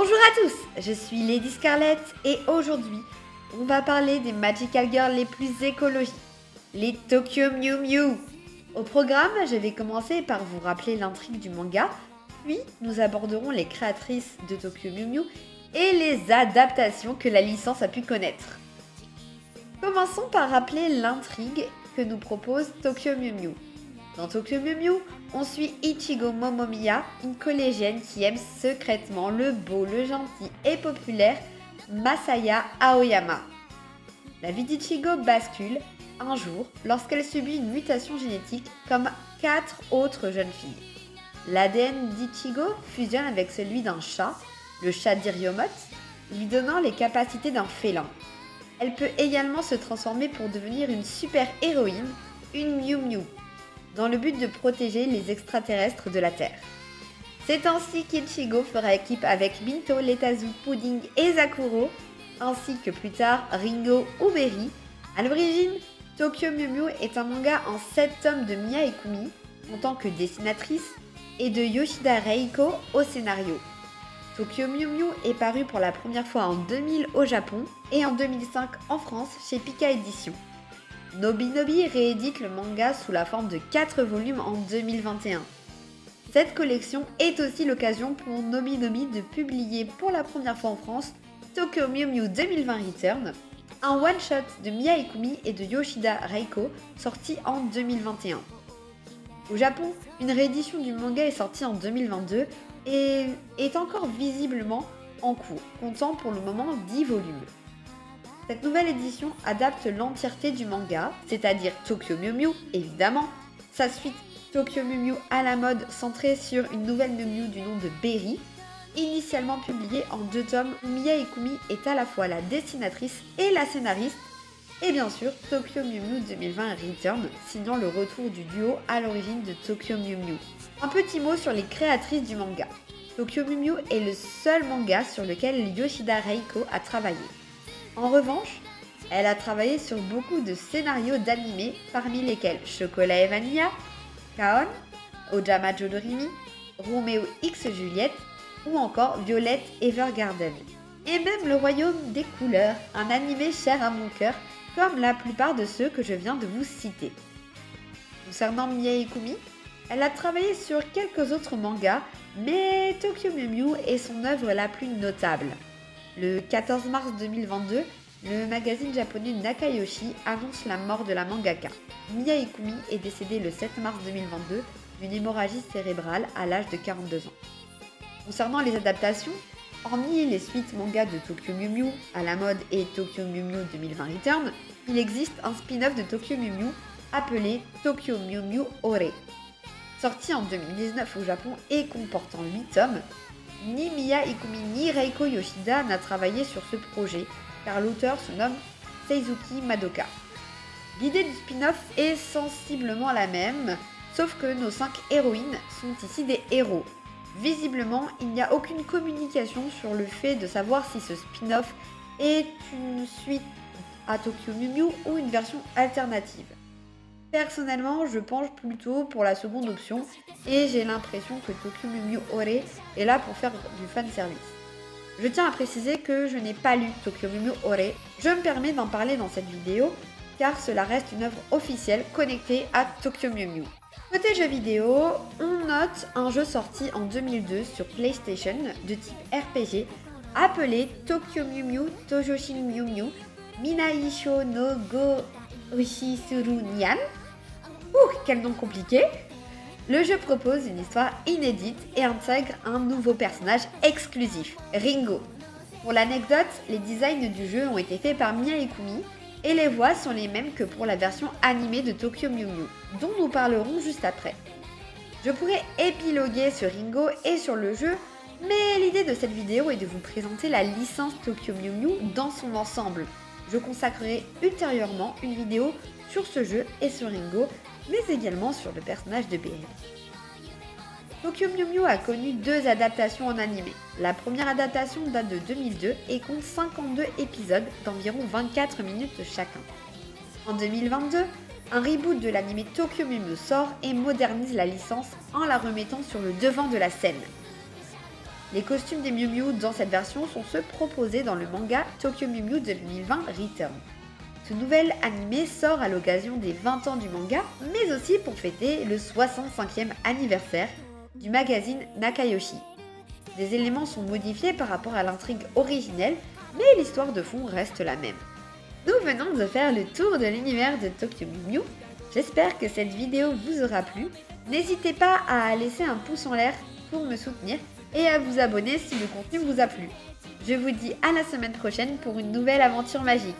Bonjour à tous, je suis Lady Scarlett et aujourd'hui, on va parler des Magical Girls les plus écologiques, les Tokyo Mew Mew. Au programme, je vais commencer par vous rappeler l'intrigue du manga, puis nous aborderons les créatrices de Tokyo Mew Mew et les adaptations que la licence a pu connaître. Commençons par rappeler l'intrigue que nous propose Tokyo Mew Mew. Dans Tokyo Mew Mew, on suit Ichigo Momomiya, une collégienne qui aime secrètement le beau, le gentil et populaire Masaya Aoyama. La vie d'Ichigo bascule un jour lorsqu'elle subit une mutation génétique comme 4 autres jeunes filles. L'ADN d'Ichigo fusionne avec celui d'un chat, le chat d'Iriomot, lui donnant les capacités d'un félin. Elle peut également se transformer pour devenir une super-héroïne, une Mew Mew, dans le but de protéger les extraterrestres de la Terre. C'est ainsi qu'Ichigo fera équipe avec Minto, Letazu, Pudding et Zakuro, ainsi que plus tard Ringo ou Berry. À l'origine, Tokyo Mew Mew est un manga en 7 tomes de Miya Ikumi en tant que dessinatrice et de Yoshida Reiko au scénario. Tokyo Mew Mew est paru pour la première fois en 2000 au Japon et en 2005 en France chez Pika Éditions. Nobinobi réédite le manga sous la forme de 4 volumes en 2021. Cette collection est aussi l'occasion pour Nobinobi de publier pour la première fois en France Tokyo Mew Mew 2020 Return, un one-shot de Miya Ikumi et de Yoshida Reiko sorti en 2021. Au Japon, une réédition du manga est sortie en 2022 et est encore visiblement en cours, comptant pour le moment 10 volumes. Cette nouvelle édition adapte l'entièreté du manga, c'est-à-dire Tokyo Mew Mew, évidemment, sa suite Tokyo Mew Mew à la mode centrée sur une nouvelle Mew Mew du nom de Berry, initialement publiée en 2 tomes où Miya Ikumi est à la fois la dessinatrice et la scénariste, et bien sûr Tokyo Mew Mew 2020 Return, signant le retour du duo à l'origine de Tokyo Mew Mew. Un petit mot sur les créatrices du manga. Tokyo Mew Mew est le seul manga sur lequel Yoshida Reiko a travaillé. En revanche, elle a travaillé sur beaucoup de scénarios d'animés, parmi lesquels Chocolat et Vanilla, Kaon, Ojama Jodorimi, Romeo X Juliette ou encore Violet Evergarden. Et même Le Royaume des Couleurs, un animé cher à mon cœur, comme la plupart de ceux que je viens de vous citer. Concernant Miya Ikumi, elle a travaillé sur quelques autres mangas, mais Tokyo Mew Mew est son œuvre la plus notable. Le 14 mars 2022, le magazine japonais Nakayoshi annonce la mort de la mangaka. Miya Ikumi est décédée le 7 mars 2022 d'une hémorragie cérébrale à l'âge de 42 ans. Concernant les adaptations, hormis les suites manga de Tokyo Mew Mew à la mode et Tokyo Mew Mew 2020 Return, il existe un spin-off de Tokyo Mew Mew appelé Tokyo Mew Mew Ore. Sorti en 2019 au Japon et comportant 8 tomes, ni Miya Ikumi ni Reiko Yoshida n'a travaillé sur ce projet, car l'auteur se nomme Seizuki Madoka. L'idée du spin-off est sensiblement la même, sauf que nos 5 héroïnes sont ici des héros. Visiblement, il n'y a aucune communication sur le fait de savoir si ce spin-off est une suite à Tokyo Mew Mew ou une version alternative. Personnellement, je penche plutôt pour la seconde option et j'ai l'impression que Tokyo Mew Mew Ore est là pour faire du fanservice. Je tiens à préciser que je n'ai pas lu Tokyo Mew Mew Ore. Je me permets d'en parler dans cette vidéo car cela reste une œuvre officielle connectée à Tokyo Mew Mew. Côté jeux vidéo, on note un jeu sorti en 2002 sur PlayStation de type RPG appelé Tokyo Mew Mew Tojoshin Mew Mew Minaisho no Go Ushitsuru Nyan. Quel nom compliqué! Le jeu propose une histoire inédite et intègre un nouveau personnage exclusif, Ringo. Pour l'anecdote, les designs du jeu ont été faits par Miya Ikumi et les voix sont les mêmes que pour la version animée de Tokyo Mew Mew, dont nous parlerons juste après. Je pourrais épiloguer sur Ringo et sur le jeu, mais l'idée de cette vidéo est de vous présenter la licence Tokyo Mew Mew dans son ensemble. Je consacrerai ultérieurement une vidéo sur ce jeu et sur Ringo, mais également sur le personnage de Berry. Tokyo Mew Mew a connu 2 adaptations en animé. La première adaptation date de 2002 et compte 52 épisodes d'environ 24 minutes chacun. En 2022, un reboot de l'animé Tokyo Mew Mew sort et modernise la licence en la remettant sur le devant de la scène. Les costumes des Miu Miu dans cette version sont ceux proposés dans le manga Tokyo Mew Mew 2020 Return. Ce nouvel animé sort à l'occasion des 20 ans du manga, mais aussi pour fêter le 65e anniversaire du magazine Nakayoshi. Des éléments sont modifiés par rapport à l'intrigue originelle, mais l'histoire de fond reste la même. Nous venons de faire le tour de l'univers de Tokyo Mew Mew. J'espère que cette vidéo vous aura plu. N'hésitez pas à laisser un pouce en l'air pour me soutenir et à vous abonner si le contenu vous a plu. Je vous dis à la semaine prochaine pour une nouvelle aventure magique.